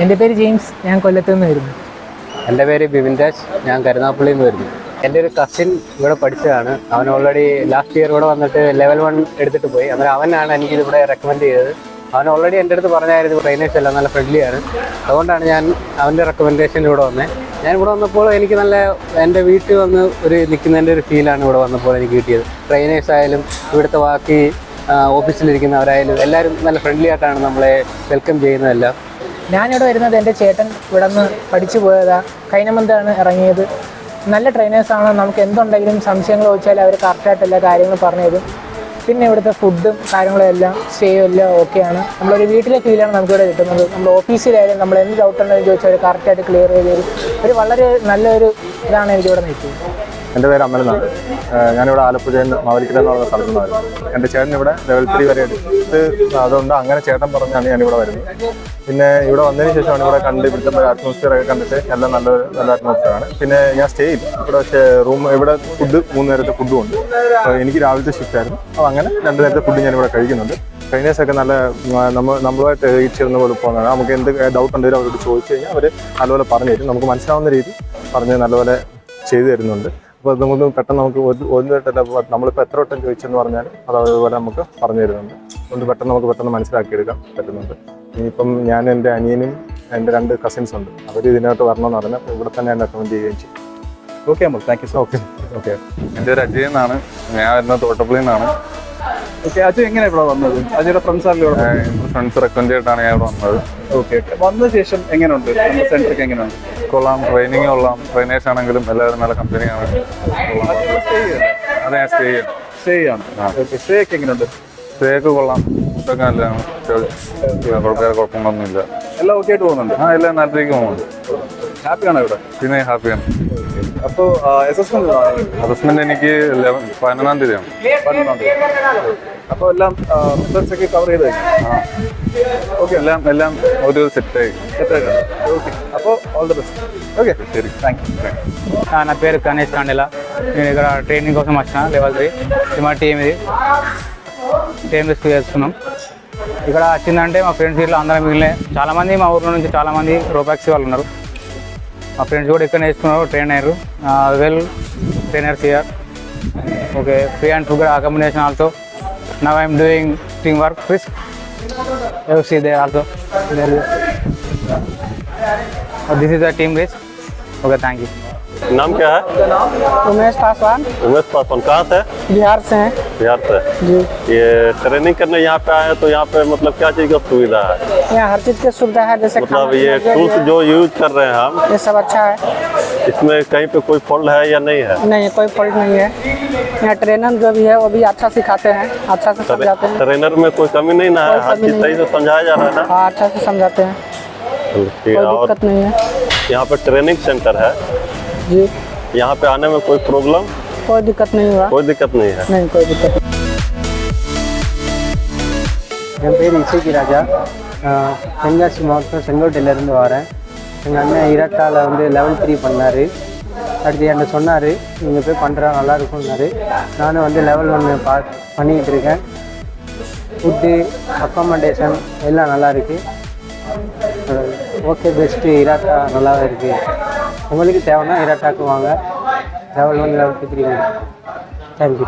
എൻ്റെ പേര് ജെയിംസ്, ഞാൻ കൊല്ലത്തു നിന്ന് വരുന്നു. എൻ്റെ പേര് ബിപിൻ രാജ്, ഞാൻ കരുനാഗപ്പള്ളിയിൽ നിന്ന് വരുന്നു. എൻ്റെ ഒരു കസിൻ ഇവിടെ പഠിച്ചതാണ്. അവൻ ഓൾറെഡി ലാസ്റ്റ് ഇയർ ഇവിടെ വന്നിട്ട് ലെവൽ 1 എടുത്തിട്ട് പോയി. അന്നേരം അവനാണ് എനിക്കിതിവിടെ റെക്കമെൻഡ് ചെയ്തത്. അവൻ ഓൾറെഡി എൻ്റെ അടുത്ത് പറഞ്ഞായിരുന്നു ട്രെയിനേഴ്സ് എല്ലാം നല്ല ഫ്രണ്ട്ലിയാണ്. അതുകൊണ്ടാണ് ഞാൻ അവൻ്റെ റെക്കമെൻഡേഷൻ ഇവിടെ വന്നത്. ഞാൻ ഇവിടെ വന്നപ്പോൾ എനിക്ക് നല്ല എൻ്റെ വീട്ടിൽ വന്ന് ഒരു നിൽക്കുന്നതിൻ്റെ ഒരു ഫീലാണ് ഇവിടെ വന്നപ്പോൾ എനിക്ക് കിട്ടിയത്. ട്രെയിനേഴ്സ് ആയാലും ഇവിടുത്തെ ബാക്കി ഓഫീസിലിരിക്കുന്നവരായാലും എല്ലാവരും നല്ല ഫ്രണ്ട്ലി ആയിട്ടാണ് നമ്മളെ വെൽക്കം ചെയ്യുന്നതെല്ലാം. ഞാനിവിടെ വരുന്നത് എൻ്റെ ചേട്ടൻ ഇവിടെ നിന്ന് പഠിച്ചു പോയതാണ്. കഴിഞ്ഞ മന്താണ് ഇറങ്ങിയത്. നല്ല ട്രെയിനേഴ്സാണ്. നമുക്ക് എന്തുണ്ടെങ്കിലും സംശയങ്ങൾ ചോദിച്ചാൽ അവർ കറക്റ്റായിട്ട് എല്ലാ കാര്യങ്ങളും പറഞ്ഞു തരും. പിന്നെ ഇവിടുത്തെ ഫുഡും കാര്യങ്ങളും എല്ലാം സ്റ്റേയും എല്ലാം ഓക്കെയാണ്. നമ്മളൊരു വീട്ടിലെ ഫീലാണ് നമുക്കിവിടെ കിട്ടുന്നത്. നമ്മൾ ഓഫീസിലായാലും നമ്മൾ എന്ത് ഡൗട്ട് ഉണ്ടെന്ന് ചോദിച്ചാൽ അവർ കറക്റ്റായിട്ട് ക്ലിയർ ചെയ്ത് തരും. ഒരു വളരെ നല്ലൊരു ഇതാണ് എനിക്കിവിടെ നിൽക്കുന്നത്. എൻ്റെ പേര് അമൽനാഥ്. ഞാനിവിടെ ആലപ്പുഴയിൽ നിന്ന് മാവലിക്കര എന്ന് പറയുന്ന സ്ഥലത്ത് നിന്നായിരുന്നു. എൻ്റെ ചേട്ടൻ ഇവിടെ ലെവൽ 3 വരെ എടുത്ത്, അതുകൊണ്ട് അങ്ങനെ ചേട്ടൻ പറഞ്ഞാണ് ഞാനിവിടെ വരുന്നത്. പിന്നെ ഇവിടെ വന്നതിന് ശേഷമാണ് ഇവിടെ കണ്ട് ഇവിടുത്തെ അറ്റ്മോസ്ഫിയർ ഒക്കെ കണ്ടിട്ട് എല്ലാം നല്ല അറ്റ്മോസ്ഫിയറാണ്. പിന്നെ ഞാൻ സ്റ്റേ ചെയ്തു ഇവിടെ. റൂം ഇവിടെ ഫുഡ് 3 നേരത്തെ ഫുഡും ഉണ്ട്. എനിക്ക് രാവിലത്തെ ഷിഫ്റ്റ് ആയിരുന്നു. അപ്പോൾ അങ്ങനെ 2 നേരത്തെ ഫുഡ് ഞാനിവിടെ കഴിക്കുന്നുണ്ട്. ട്രെയിനേഴ്സൊക്കെ നല്ല നമ്മളുമായിട്ട് ഈച്ചിരുന്ന പോലെ പോകുന്നതാണ്. നമുക്ക് എന്ത് ഡൗട്ട് ഉണ്ടെങ്കിലും അവരോട് ചോദിച്ചു കഴിഞ്ഞാൽ അവർ നല്ലപോലെ പറഞ്ഞു തരും. നമുക്ക് മനസ്സിലാവുന്ന രീതി പറഞ്ഞ് നല്ലപോലെ ചെയ്തു തരുന്നുണ്ട്. അപ്പോൾ നമുക്ക് പെട്ടെന്ന് നമുക്ക് നമ്മളിപ്പോൾ എത്ര വട്ടം ചോദിച്ചെന്ന് പറഞ്ഞാൽ അത് അതുപോലെ നമുക്ക് പറഞ്ഞു തരുന്നുണ്ട്. അതുകൊണ്ട് പെട്ടെന്ന് മനസ്സിലാക്കിയെടുക്കാൻ പറ്റുന്നുണ്ട്. ഇനിയിപ്പം ഞാൻ എൻ്റെ അനിയനും എൻ്റെ 2 കസിൻസ് ഉണ്ട്. അവർ ഇതിനകത്ത് വരണമെന്ന് പറഞ്ഞാൽ അപ്പോൾ ഇവിടെ തന്നെ എന്നെ റെക്കമെൻഡ് ചെയ്യുകയും ചെയ്യും. ഓക്കെ അമ്മ, താങ്ക് യു. ഓക്കെ. എൻ്റെ ഒരു അജയ് എന്നാണ്. ഞാൻ വരുന്നത് തോട്ടപ്പള്ളിയിൽ നിന്നാണ്. ഓക്കെ, അജയ് എങ്ങനെയാണ് ഇവിടെ വന്നത്? അജയുടെ ഫ്രണ്ട്സ് ആണല്ലോ ഇവിടെ? ഫ്രണ്ട്സ് റെക്കമെൻഡ് ചെയ്തിട്ടാണ് ഞാൻ ഇവിടെ വന്നത്. ഓക്കെ. വന്ന ശേഷം എങ്ങനെയുണ്ട്? സെന്ററൊക്കെ എങ്ങനെയുണ്ട്? കൊള്ളാം, ട്രെയിനിങ് കൊള്ളാം. ട്രെയിനേഴ്സ് ആണെങ്കിലും എല്ലാവരും നല്ല കമ്പനിയാണ്. അതെ, ഞാൻ സ്റ്റേ ചെയ്യാണ്. ഓക്കെ, സ്റ്റേ ഒക്കെ എങ്ങനെയുണ്ട്? സ്റ്റേ ഒക്കെ കൊള്ളാം. ഫുഡൊക്കെ നല്ലതാണ്. കുഴപ്പങ്ങളൊന്നുമില്ല. എല്ലാം ഓക്കെ ആയിട്ട് പോകുന്നുണ്ട്? എല്ലാം നല്ല രീതിക്ക് പോകുന്നുണ്ട്. ഹാപ്പിയാണോ ഇവിടെ? പിന്നെ ഹാപ്പിയാണ്. അപ്പോൾ അസസ്മെന്റ് എനിക്ക് 11-ാം തീയതിയാണ്. അപ്പോൾ എല്ലാം മെത്തേഡ്സ് ഒക്കെ കവർ ചെയ്ത് ഓക്കെ, എല്ലാം ഒരു സെറ്റായി. ఓకే అప్పుడు ఆల్ ది బెస్ట్. ఓకే, సరే, థ్యాంక్ యూ. నా పేరు గణేష్ కాండెల. నేను ఇక్కడ ట్రైనింగ్ కోసం వచ్చిన లెవెల్ 3. మా టీం ఇది టీమ్ రిస్క్ చేస్తున్నాం. ఇక్కడ వచ్చిందంటే మా ఫ్రెండ్స్ ఇట్లా అందరం మిగిలిన చాలామంది మా ఊర్లో నుంచి చాలామంది రోపాక్సీ వాళ్ళు ఉన్నారు. మా ఫ్రెండ్స్ కూడా ఇక్కడ నేర్చుకున్నారు, ట్రైన్ అయ్యారు. Well trainers here. Okay, free and food accommodation also. Now I'm doing team work risk. You see there also. This is the team race. Okay, thank you. नाम क्या है? उमेश पासवान। उमेश पासवान कहाँ से? बिहार से हैं। बिहार से जी। ये ट्रेनिंग करने यहाँ पे आए तो यहाँ पे मतलब क्या चीज़ का सुविधा है? यहाँ हर चीज़ की सुविधा है, जैसे मतलब ये टूल्स जो यूज कर रहे हैं हम, ये सब अच्छा है। इसमें कहीं पे कोई फॉल्ट है या नहीं है? नहीं, कोई फॉल्ट नहीं है। यहाँ ट्रेनर जो भी है वो भी अच्छा सिखाते हैं, अच्छा से समझाते हैं। ट्रेनर में कोई कमी नहीं ना है? हर चीज़ सही से समझाया जा रहा है ना? हाँ, अच्छा से समझाते हैं, कोई दिक्कत नहीं है। यहाँ पे ट्रेनिंग सेंटर है जी। यहाँ पे आने में कोई प्रॉब्लम? कोई दिक्कत नहीं हुआ। कोई दिक्कत नहीं है? नहीं, कोई दिक्कत नहीं। என் பேர் இசைக்கு ராஜா. தென்காசி மாவட்டம் செங்கோட்டையிலேருந்து வரேன். எங்கள் அண்ணன் இரட்டாவில் வந்து லெவல் 3 பண்ணார். அடுத்து என்கிட்ட சொன்னார், நீங்கள் போய் பண்ணுறா நல்லாயிருக்கும்னாரு. நானும் வந்து லெவல் 1 பண்ணிக்கிட்டு இருக்கேன். ஃபுட்டு, அக்காமடேஷன் எல்லாம் நல்லா இருக்குது. Okay, best. இராட்டா நல்லாவே இருக்குது. உங்களுக்கு தேவைன்னா இராட்டாக்கு வாங்க. Level 1 level 3 thank you.